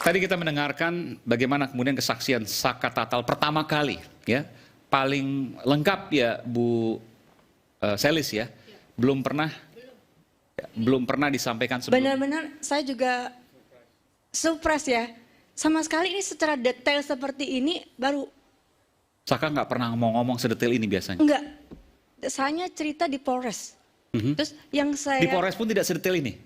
Tadi kita mendengarkan bagaimana kemudian kesaksian Saka Tatal pertama kali, ya, paling lengkap ya Bu Selis ya, belum pernah disampaikan sebelumnya. Benar-benar saya juga surprise ya, sama sekali ini secara detail seperti ini baru. Saka nggak pernah ngomong-ngomong sedetail ini biasanya. Enggak, saya cerita di Polres. Terus yang Di saya Polres pun tidak sedetail ini.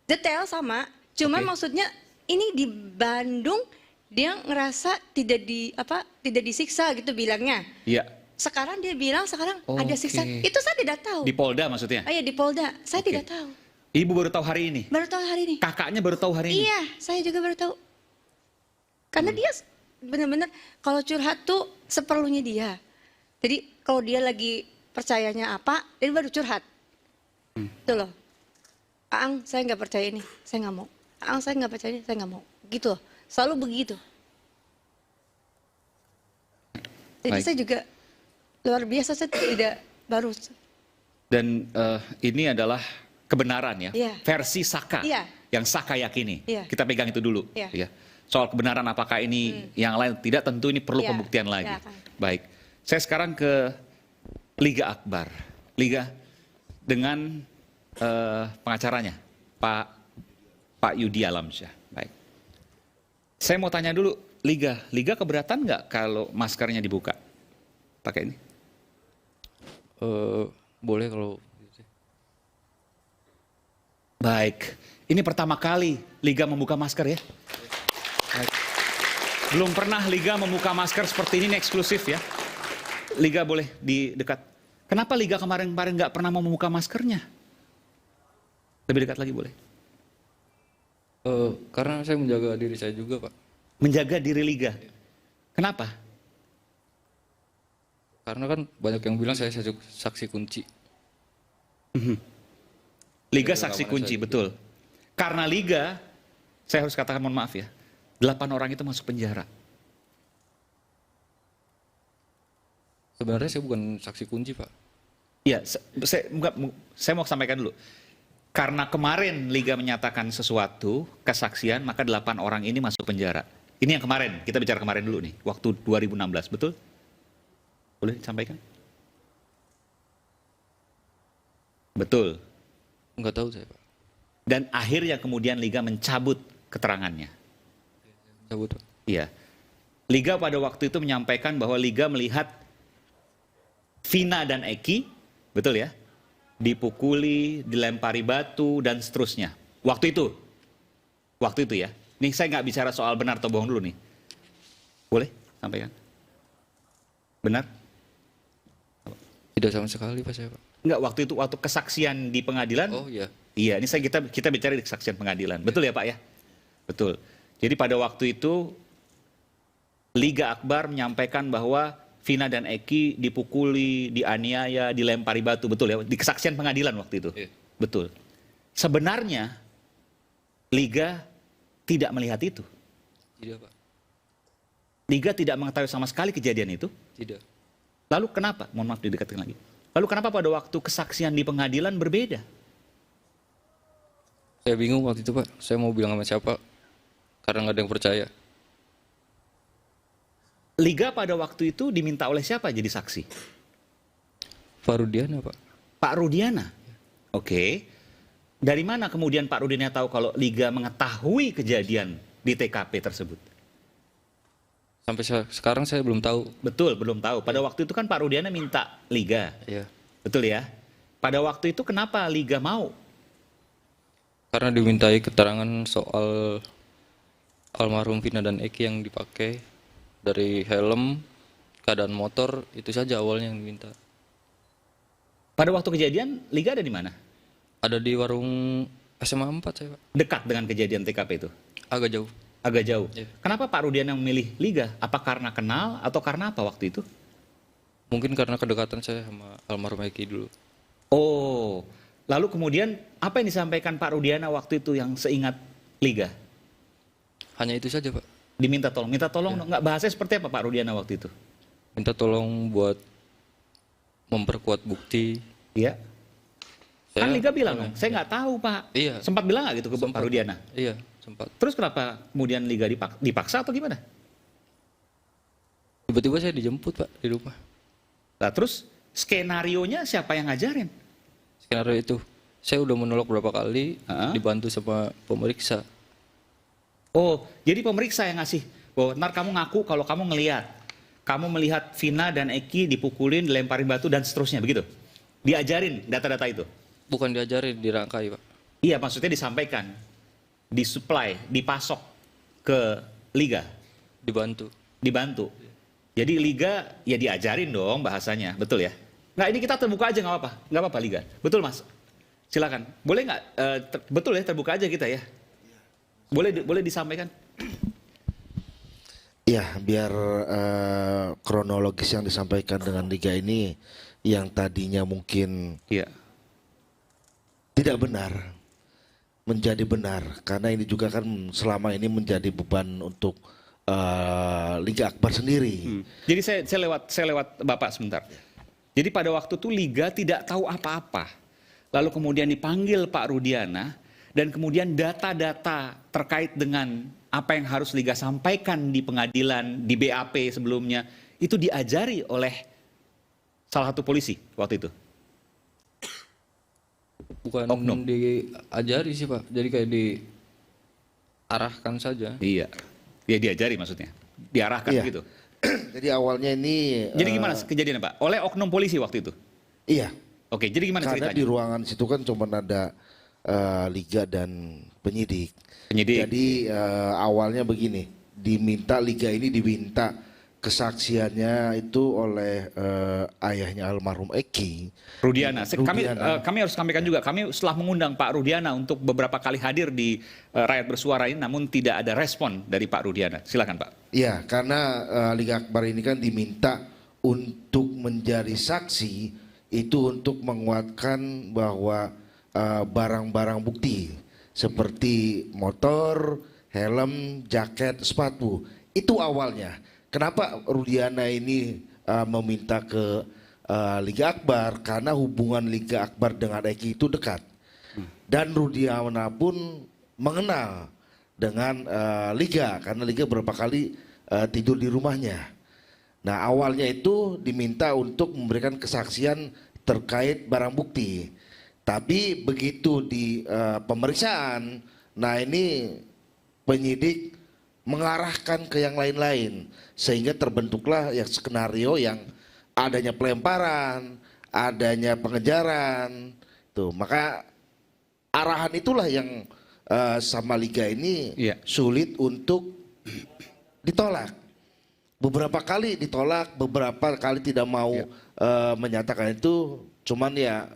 detail sama, cuman Oke. maksudnya ini di Bandung dia ngerasa tidak disiksa gitu bilangnya. Iya. Sekarang dia bilang ada siksa. Oke. Itu saya tidak tahu. Di Polda maksudnya. Oh iya di Polda, saya Oke. tidak tahu. Ibu baru tahu hari ini. Baru tahu hari ini. Kakaknya baru tahu hari ini. Iya, saya juga baru tahu. Karena dia benar-benar kalau curhat tuh seperlunya dia. Jadi kalau dia lagi percayanya apa, dia baru curhat. Itu loh. Aang, saya nggak percaya ini, saya nggak mau. Aang, saya nggak percaya ini, saya nggak mau. Gitu loh. Selalu begitu. Jadi Baik. saya juga luar biasa, saya tidak baru. Dan ini adalah kebenaran ya, Iya. versi Saka Iya. yang Saka yakini. Iya. Kita pegang itu dulu. Iya. Ya. Soal kebenaran apakah ini yang lain tidak, tentu ini perlu Iya. pembuktian lagi. Iya, Kang. Baik, saya sekarang ke Liga Akbar. Liga dengan pengacaranya Pak Yudi Alamsyah. Baik, saya mau tanya dulu, Liga keberatan nggak kalau maskernya dibuka? Pakai ini? Boleh kalau gitu. Baik, ini pertama kali Liga membuka masker ya. Baik. Belum pernah Liga membuka masker seperti ini eksklusif ya. Liga boleh di dekat. Kenapa Liga kemarin-kemarin nggak pernah mau membuka maskernya? Lebih dekat lagi boleh. Karena saya menjaga diri saya juga, Pak. Menjaga diri Liga. Kenapa? Karena kan banyak yang bilang saya saksi kunci. Liga Jaga saksi keamanan kunci, saya. betul. Karena Liga, saya harus katakan mohon maaf ya, 8 orang itu masuk penjara. Sebenarnya saya bukan saksi kunci, Pak. Iya, saya mau sampaikan dulu. Karena kemarin Liga menyatakan sesuatu, kesaksian, maka 8 orang ini masuk penjara. Ini yang kemarin, kita bicara kemarin dulu nih, waktu 2016, betul? Boleh disampaikan? Betul. Nggak tahu saya, Pak. Dan akhirnya kemudian Liga mencabut keterangannya. Cabut, Pak. Iya. Liga pada waktu itu menyampaikan bahwa Liga melihat Vina dan Eki, betul ya? Dipukuli, dilempari batu, dan seterusnya. Waktu itu ya. Nih saya nggak bicara soal benar atau bohong dulu nih. Boleh sampaikan? Benar? Tidak sama sekali, Pak, saya, Pak. Enggak, waktu kesaksian di pengadilan. Oh iya. Iya, ini kita bicara di kesaksian pengadilan. Betul ya Pak ya? Betul. Jadi pada waktu itu Liga Akbar menyampaikan bahwa Vina dan Eki dipukuli, dianiaya, dilempari batu, betul ya? Di kesaksian pengadilan waktu itu. Iya. Betul. Sebenarnya Liga tidak melihat itu. Tidak, Pak. Liga tidak mengetahui sama sekali kejadian itu. Tidak. Lalu kenapa? Mohon maaf didekatkan lagi. Lalu kenapa pada waktu kesaksian di pengadilan berbeda? Saya bingung waktu itu, Pak. Saya mau bilang sama siapa karena nggak ada yang percaya. Liga pada waktu itu diminta oleh siapa jadi saksi? Farudiana, Pak. Pak Rudiana. Oke. Dari mana kemudian Pak Rudiana tahu kalau Liga mengetahui kejadian di TKP tersebut? Sampai sekarang saya belum tahu. Betul, belum tahu. Pada waktu itu kan Pak Rudiana minta Liga. Iya. Betul ya? Pada waktu itu kenapa Liga mau? Karena dimintai keterangan soal almarhum Vina dan Eki yang dipakai dari helm, keadaan motor, itu saja awalnya yang diminta. Pada waktu kejadian Liga ada di mana? Ada di warung SMA 4 saya, Pak. Dekat dengan kejadian TKP itu? Agak jauh. Agak jauh. Iya. Kenapa Pak Rudiana memilih Liga? Apa karena kenal atau karena apa waktu itu? Mungkin karena kedekatan saya sama almarhum Eki dulu. Oh, lalu kemudian apa yang disampaikan Pak Rudiana waktu itu yang seingat Liga? Hanya itu saja, Pak. Diminta tolong, dong. Nggak bahasanya seperti apa Pak Rudiana waktu itu? Minta tolong buat memperkuat bukti. Iya. Kan Saya- Liga bilang, saya nggak tahu Pak. Iya. Sempat bilang nggak gitu ke Pak Sempat. Rudiana? Iya, sempat. Terus kenapa kemudian liga dipaksa atau gimana? Tiba-tiba saya dijemput Pak di rumah. Nah, terus skenarionya siapa yang ngajarin? Skenario itu saya udah menolak berapa kali, dibantu sama pemeriksa. Oh, jadi pemeriksa yang ngasih. Bahwa ntar kamu ngaku kalau kamu melihat Vina dan Eki dipukulin, dilemparin batu dan seterusnya, begitu? Diajarin data-data itu? Bukan diajarin, dirangkai Pak. Iya, maksudnya disampaikan, disuplai, dipasok ke liga, Dibantu. Jadi liga ya diajarin dong bahasanya, betul ya? Nggak, ini kita terbuka aja nggak apa-apa liga, betul mas? Silakan, boleh nggak? Betul ya, terbuka aja kita ya. Boleh disampaikan? Ya, biar kronologis yang disampaikan dengan liga ini yang tadinya mungkin Iya. tidak benar menjadi benar, karena ini juga kan selama ini menjadi beban untuk Liga Akbar sendiri. Jadi saya lewat Bapak sebentar. Jadi pada waktu itu liga tidak tahu apa-apa. Lalu kemudian dipanggil Pak Rudiana dan kemudian data-data terkait dengan apa yang harus liga sampaikan di pengadilan, di BAP sebelumnya, itu diajari oleh salah satu polisi waktu itu. Bukan Oknum. diajari sih Pak, jadi kayak diarahkan saja. Iya. Ya diajari maksudnya. Diarahkan Iya. gitu. Jadi awalnya ini Jadi gimana kejadiannya Pak? Oleh oknum polisi waktu itu? iya, Oke, jadi gimana karena ceritanya? di ruangan situ kan cuma ada liga dan penyidik. Penyidik. Jadi awalnya begini, liga ini diminta kesaksiannya itu oleh ayahnya almarhum Eki. Rudiana. Rudiana. Kami harus sampaikan juga, kami setelah mengundang Pak Rudiana untuk beberapa kali hadir di Rakyat Bersuara ini, namun tidak ada respon dari Pak Rudiana. Silakan Pak. Iya, karena Liga Akbar ini kan diminta untuk menjadi saksi itu untuk menguatkan bahwa barang-barang bukti seperti motor, helm, jaket, sepatu itu awalnya. Kenapa Rudiana ini meminta ke Liga Akbar? Karena hubungan Liga Akbar dengan Eki itu dekat. Dan Rudiana pun mengenal dengan Liga, karena Liga beberapa kali tidur di rumahnya. Nah awalnya itu diminta untuk memberikan kesaksian terkait barang bukti. Tapi begitu di pemeriksaan, nah ini penyidik mengarahkan ke yang lain-lain, sehingga terbentuklah yang skenario yang adanya pelemparan, adanya pengejaran, tuh maka arahan itulah yang sama Liga ini sulit untuk ditolak. Beberapa kali ditolak, beberapa kali tidak mau menyatakan itu, cuman ya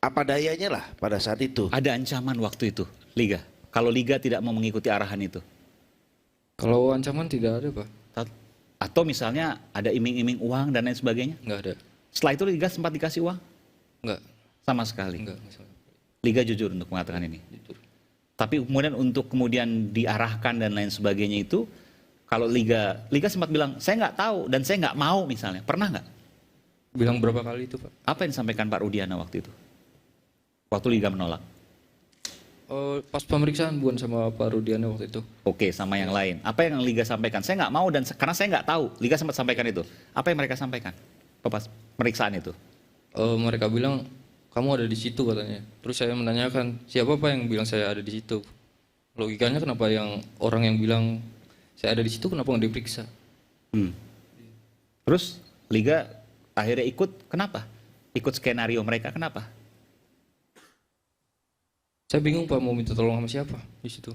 apa dayanya lah pada saat itu. Ada ancaman waktu itu, Liga. Kalau Liga tidak mau mengikuti arahan itu. Kalau ancaman tidak ada Pak, Atau misalnya ada iming-iming uang dan lain sebagainya. nggak ada. Setelah itu Liga sempat dikasih uang? Nggak, Sama sekali. nggak. Liga jujur untuk mengatakan ini. Jujur. Tapi kemudian untuk kemudian diarahkan dan lain sebagainya itu, kalau Liga sempat bilang, saya nggak tahu dan saya nggak mau misalnya. Pernah nggak? Bilang berapa kali itu Pak? Apa yang disampaikan Pak Rudiana waktu itu? Waktu Liga menolak. Pas pemeriksaan bukan sama Pak Rudiana waktu itu. Oke, sama yang lain. Apa yang Liga sampaikan? Saya nggak mau dan karena saya nggak tahu. Liga sempat sampaikan itu. Apa yang mereka sampaikan? Pas pemeriksaan itu. Mereka bilang kamu ada di situ katanya. Terus saya menanyakan siapa Pak yang bilang saya ada di situ. Logikanya kenapa yang orang yang bilang saya ada di situ kenapa nggak diperiksa? Terus Liga akhirnya ikut. Kenapa? Ikut skenario mereka. Kenapa? Saya bingung Pak mau minta tolong sama siapa di situ.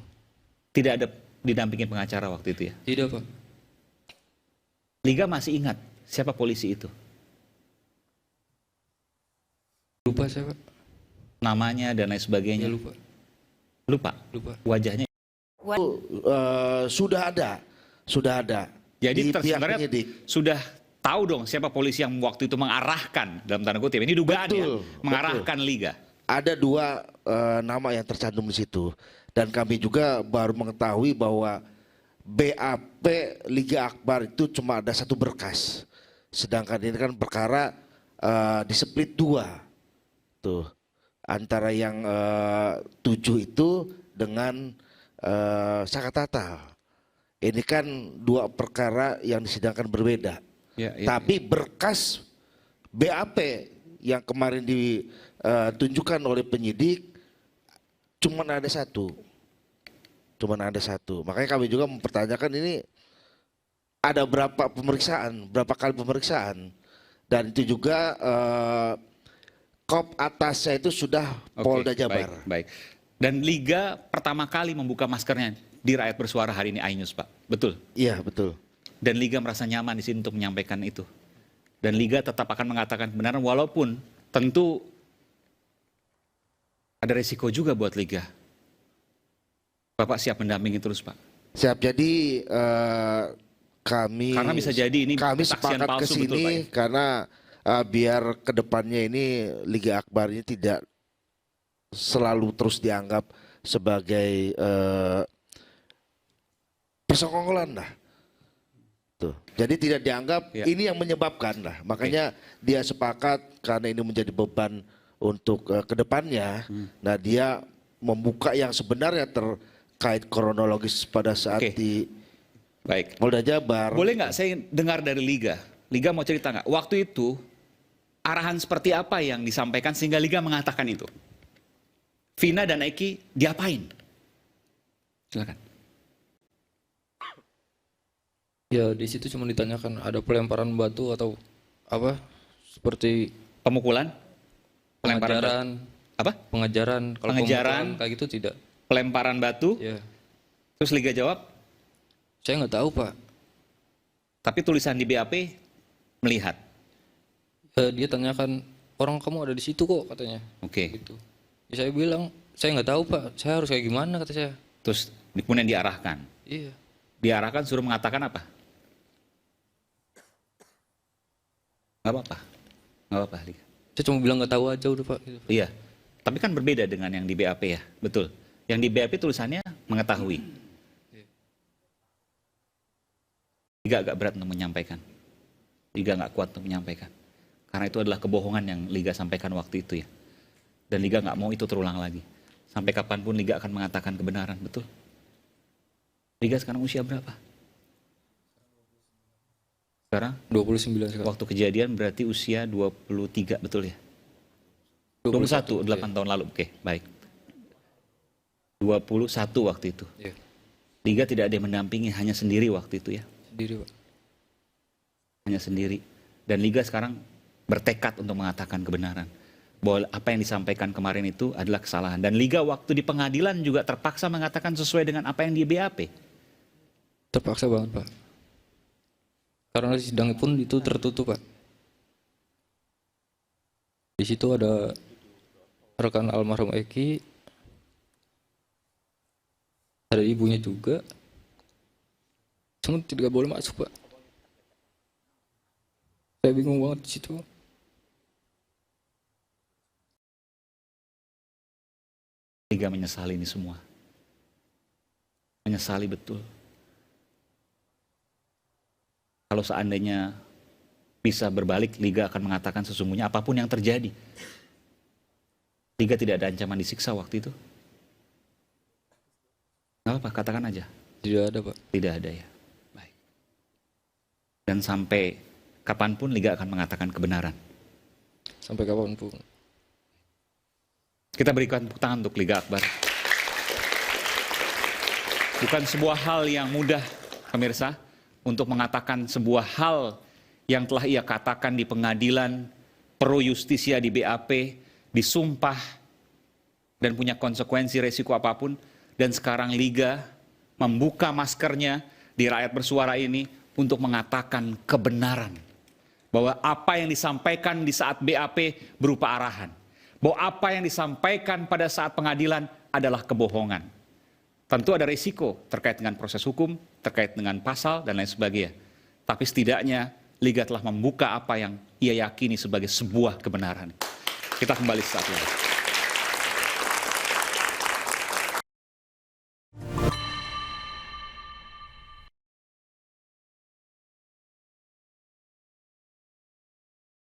Tidak ada didampingin pengacara waktu itu ya. Tidak Pak. Liga masih ingat siapa polisi itu. Lupa saya Pak. Namanya dan lain sebagainya. Ya, lupa. Lupa. Wajahnya. Sudah ada. Jadi di pihak sebenarnya penyidik. sudah tahu dong siapa polisi yang waktu itu mengarahkan dalam tanda kutip. Ini dugaan ya, Betul. mengarahkan Liga. Ada dua nama yang tercantum di situ, dan kami juga baru mengetahui bahwa BAP Liga Akbar itu cuma ada satu berkas, sedangkan ini kan perkara diseplit dua, tuh antara yang 7 itu dengan Sakatata. Ini kan dua perkara yang disidangkan berbeda. Tapi berkas BAP yang kemarin ditunjukkan oleh penyidik cuman ada satu. Makanya kami juga mempertanyakan ini ada berapa kali pemeriksaan. Dan itu juga kop atasnya itu sudah Polda Jabar. Baik. Dan Liga pertama kali membuka maskernya di Rakyat Bersuara hari ini iNews, Pak. Betul? Iya, betul. Dan Liga merasa nyaman di sini untuk menyampaikan itu. Dan Liga tetap akan mengatakan kebenaran walaupun tentu ada resiko juga buat Liga. Bapak siap mendampingi terus, Pak? Siap. Jadi karena bisa jadi ini kami kesaksian sepakat palsu, ke betul, Pak, sini ya? karena biar kedepannya ini Liga Akbar ini tidak selalu terus dianggap sebagai persekongkolan lah. Tuh. Jadi tidak dianggap ini yang menyebabkan lah. Makanya dia sepakat karena ini menjadi beban untuk kedepannya. Nah dia membuka yang sebenarnya terkait kronologis pada saat di Polda Jabar. Boleh nggak saya dengar dari Liga? Liga mau cerita nggak? Waktu itu arahan seperti apa yang disampaikan sehingga Liga mengatakan itu? Vina dan Eki diapain? Silakan. Ya di situ cuma ditanyakan ada pelemparan batu atau apa seperti Pemukulan? pengejaran, Apa? pengejaran. Kalau Pengejaran. pemukulan kayak gitu tidak. Pelemparan batu? Ya, Terus Liga jawab, saya nggak tahu Pak. tapi tulisan di BAP melihat. Dia tanyakan orang kamu ada di situ kok katanya. Oke. Gitu. Ya, saya bilang saya nggak tahu Pak. Saya harus kayak gimana kata saya. Terus kemudian diarahkan. Iya. Diarahkan suruh mengatakan apa? Nggak apa-apa, Liga. Saya cuma bilang nggak tahu aja udah Pak. Gitu. Iya. Tapi kan berbeda dengan yang di BAP ya, betul. Yang di BAP tulisannya mengetahui. Liga agak berat untuk menyampaikan. Liga nggak kuat untuk menyampaikan. Karena itu adalah kebohongan yang Liga sampaikan waktu itu ya. Dan Liga nggak mau itu terulang lagi. Sampai kapanpun Liga akan mengatakan kebenaran, betul. Liga sekarang usia berapa? Sekarang 29 sekarang. waktu kejadian berarti usia 23, betul ya? 21, 8 tahun lalu, oke, baik. 21 waktu itu. Iya. Liga tidak ada yang mendampingi, hanya sendiri waktu itu ya. Sendiri Pak. Hanya sendiri. Dan Liga sekarang bertekad untuk mengatakan kebenaran. Bahwa apa yang disampaikan kemarin itu adalah kesalahan. Dan Liga waktu di pengadilan juga terpaksa mengatakan sesuai dengan apa yang di BAP. Terpaksa banget Pak. Karena sidang pun itu tertutup Pak. Di situ ada rekan almarhum Eki, ada ibunya juga. Cuma tidak boleh masuk Pak. Saya bingung banget di situ. Liga menyesali ini semua. Menyesali betul. Kalau seandainya bisa berbalik, Liga akan mengatakan sesungguhnya apapun yang terjadi. Liga tidak ada ancaman disiksa waktu itu. Nggak apa, katakan aja. Tidak ada Pak. Tidak ada ya. Baik. Dan sampai kapanpun Liga akan mengatakan kebenaran. Sampai kapanpun. Kita berikan tepuk tangan untuk Liga Akbar. Bukan sebuah hal yang mudah, pemirsa, untuk mengatakan sebuah hal yang telah ia katakan di pengadilan, pro justisia di BAP, disumpah, dan punya konsekuensi resiko apapun. Dan sekarang Liga membuka maskernya di Rakyat Bersuara ini untuk mengatakan kebenaran. Bahwa apa yang disampaikan di saat BAP berupa arahan. Bahwa apa yang disampaikan pada saat pengadilan adalah kebohongan. Tentu ada risiko terkait dengan proses hukum, terkait dengan pasal, dan lain sebagainya. Tapi setidaknya Liga telah membuka apa yang ia yakini sebagai sebuah kebenaran. Kita kembali sesaat lagi.